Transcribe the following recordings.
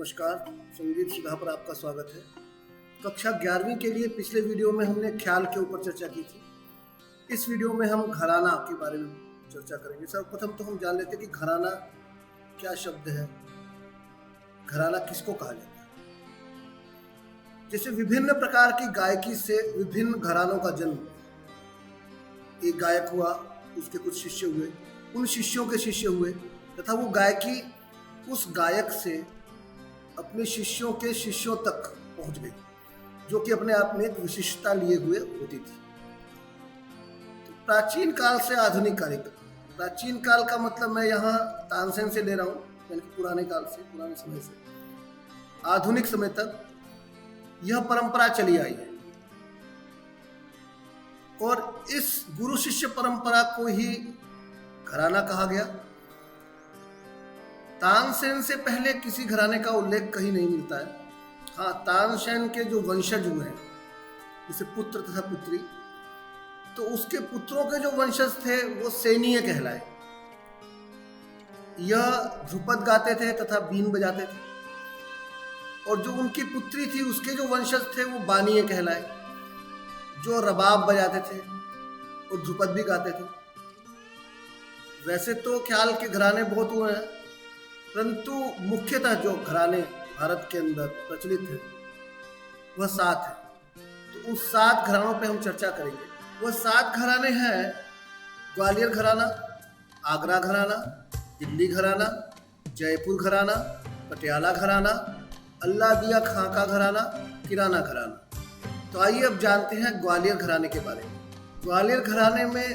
नमस्कार। संगीत सुधा पर आपका स्वागत है। कक्षा 11वीं के लिए पिछले वीडियो में हमने ख्याल के ऊपर चर्चा की थी। इस वीडियो में हम घराना के बारे में चर्चा करेंगे। सर्वप्रथम तो हम जान लेते हैं कि घराना क्या शब्द है, घराना किसको कहा जाता है। जैसे विभिन्न प्रकार की गायकी से विभिन्न घरानों का जन्म, एक गायक हुआ, उसके कुछ शिष्य हुए, उन शिष्यों के शिष्य हुए तथा वो गायकी उस गायक से अपने शिष्यों के शिष्यों तक पहुंच गई, जो कि अपने आप में एक विशिष्टता लिए हुए होती थी। तो प्राचीन काल से आधुनिक काल तक, प्राचीन काल का मतलब मैं यहाँ तानसेन से ले रहा हूँ, यानी पुराने काल से, पुराने समय से आधुनिक समय तक यह परंपरा चली आई है। और इस गुरु शिष्य परंपरा को ही घराना कहा गया। तानसेन से पहले किसी घराने का उल्लेख कहीं नहीं मिलता है। हाँ, तानसेन के जो वंशज हुए हैं, जैसे पुत्र तथा पुत्री, तो उसके पुत्रों के जो वंशज थे वो सेनीय कहलाए। यह ध्रुपद गाते थे तथा बीन बजाते थे। और जो उनकी पुत्री थी उसके जो वंशज थे वो बानीय कहलाए, जो रबाब बजाते थे और ध्रुपद भी गाते थे। वैसे तो ख्याल के घराने बहुत हुए हैं, परंतु मुख्यतः जो घराने भारत के अंदर प्रचलित है वह 7 है। तो उन 7 घरानों पे हम चर्चा करेंगे। वह 7 घराने हैं: ग्वालियर घराना, आगरा घराना, दिल्ली घराना, जयपुर घराना, पटियाला घराना, अल्लादिया खां का घराना, किराना घराना। तो आइए अब जानते हैं ग्वालियर घराने के बारे में। ग्वालियर घराने में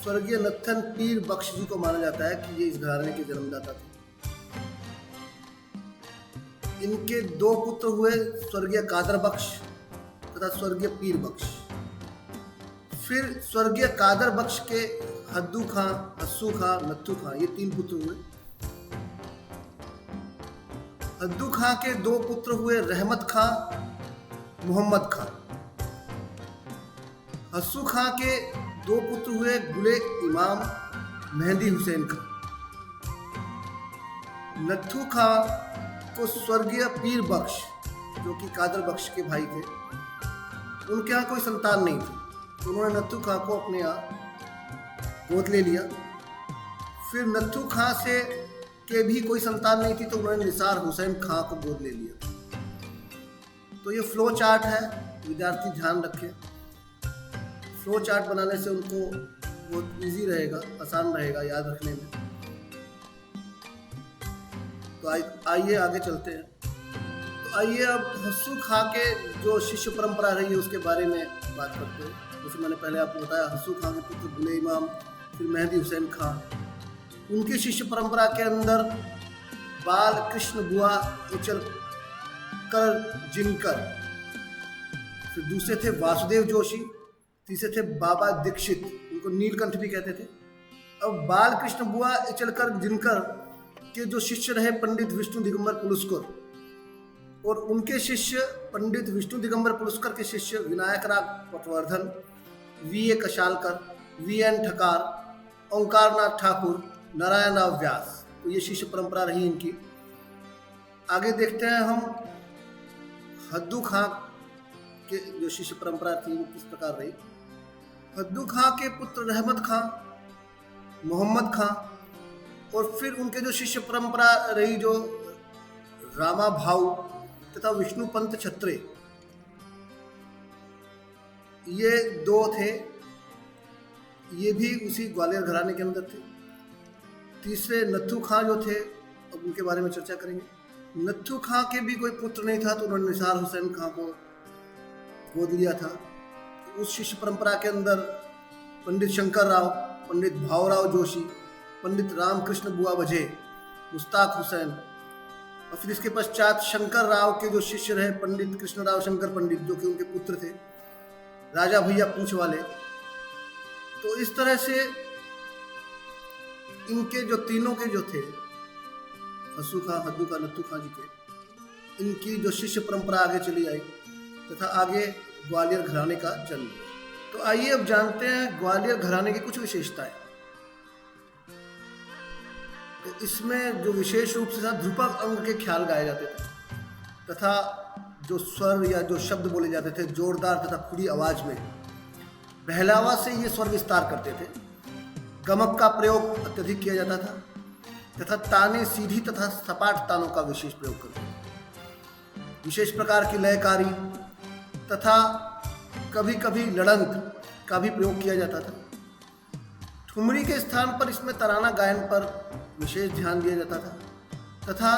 स्वर्गीय नत्थन पीर बख्श जी को माना जाता है कि ये इस घराने के जन्मदाता थे। इनके 2 पुत्र हुए, स्वर्गीय कादर बख्श तथा स्वर्गीय पीर बख्श। फिर स्वर्गीय कादर बख्श के हद्दू खां, हस्सू खां, नत्थू खां, ये 3 पुत्र हुए। हद्दू खां के 2 पुत्र हुए, रहमत खां, मोहम्मद खां। हस्सू खां के 2 पुत्र हुए, गुले इमाम, मेहंदी हुसैन खां। नत्थू खां को स्वर्गीय पीर बख्श, जो कि कादर बख्श के भाई थे, उनके यहाँ कोई संतान नहीं थी। उन्होंने नत्थू खां को अपने यहाँ गोद ले लिया। फिर नत्थू खां से के भी कोई संतान नहीं थी, तो उन्होंने निसार हुसैन खां को गोद ले लिया। तो ये फ्लो चार्ट है, विद्यार्थी ध्यान रखें। फ्लो चार्ट बनाने से उनको बहुत इजी रहेगा, आसान रहेगा याद रखने में। तो आइए आगे चलते हैं। तो आइए अब हस्सू खां के जो शिष्य परंपरा रही है उसके बारे में बात करते हैं। जैसे मैंने पहले आपको बताया, हस्सू खां के पुत्र गुले इमाम, फिर मेहंदी हुसैन खां। उनकी शिष्य परंपरा के अंदर बाल कृष्ण बुआ उचल कर जिनकर, फिर दूसरे थे वासुदेव जोशी, तीसरे थे बाबा दीक्षित, उनको नीलकंठ भी कहते थे। अब बाल कृष्ण बुआ इचलकर जिनकर के जो शिष्य रहे पंडित विष्णु दिगंबर पुलुस्कर, और उनके शिष्य पंडित विष्णु दिगंबर पुलुस्कर के शिष्य विनायक राग पटवर्धन, वी.ए. कशालकर, वी.एन. ठकार, ओंकारनाथ ठाकुर, नारायण राव व्यास। तो ये शिष्य परंपरा रही इनकी। आगे देखते हैं हम हद्दू खां के जो शिष्य परंपरा थी वो किस प्रकार रही। हद्दू खां के पुत्र रहमत खां, मोहम्मद खां, और फिर उनके जो शिष्य परंपरा रही जो रामा भाऊ तथा विष्णु पंत छत्रे, ये 2 थे। ये भी उसी ग्वालियर घराने के अंदर थे। तीसरे नत्थू खां जो थे, अब उनके बारे में चर्चा करेंगे। नत्थू खां के भी कोई पुत्र नहीं था, तो उन्होंने निसार हुसैन खां को गोद लिया था। उस शिष्य परंपरा के अंदर पंडित शंकर राव, पंडित भावराव जोशी, पंडित रामकृष्ण बुआ बझे, मुस्ताक हुसैन, और फिर इसके पश्चात शंकर राव के जो शिष्य रहे पंडित कृष्णराव शंकर पंडित, जो कि उनके पुत्र थे, राजा भैया पूंछ वाले। तो इस तरह से इनके जो तीनों के जो थे, हस्सू खां, हद्दू खां, नत्थू खां जी के, इनकी जो शिष्य परंपरा आगे चली आई तथा आगे ग्वालियर घराने का जन्म। तो आइए अब जानते हैं ग्वालियर घराने की कुछ विशेषताएं। तो इसमें जो विशेष रूप से ध्रुपद अंग के ख्याल गाए जाते थे तथा जो स्वर या जो शब्द बोले जाते थे जोरदार तथा खुली आवाज में, बहलावा से ये स्वर विस्तार करते थे। गमक का प्रयोग अत्यधिक किया जाता था तथा ताने सीधी तथा सपाट तानों का विशेष प्रयोग करते थे। विशेष प्रकार की लयकारी तथा कभी कभी लड़ंक का भी प्रयोग किया जाता था। ठुमरी के स्थान पर इसमें तराना गायन पर विशेष ध्यान दिया जाता था तथा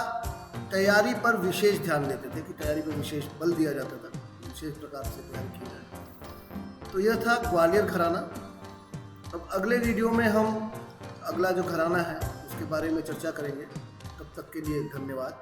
तैयारी पर विशेष ध्यान देते थे कि तैयारी पर विशेष बल दिया जाता था, विशेष प्रकार से तैयारी की जाए। तो यह था ग्वालियर घराना। अब अगले वीडियो में हम अगला जो घराना है उसके बारे में चर्चा करेंगे। तब तक के लिए धन्यवाद।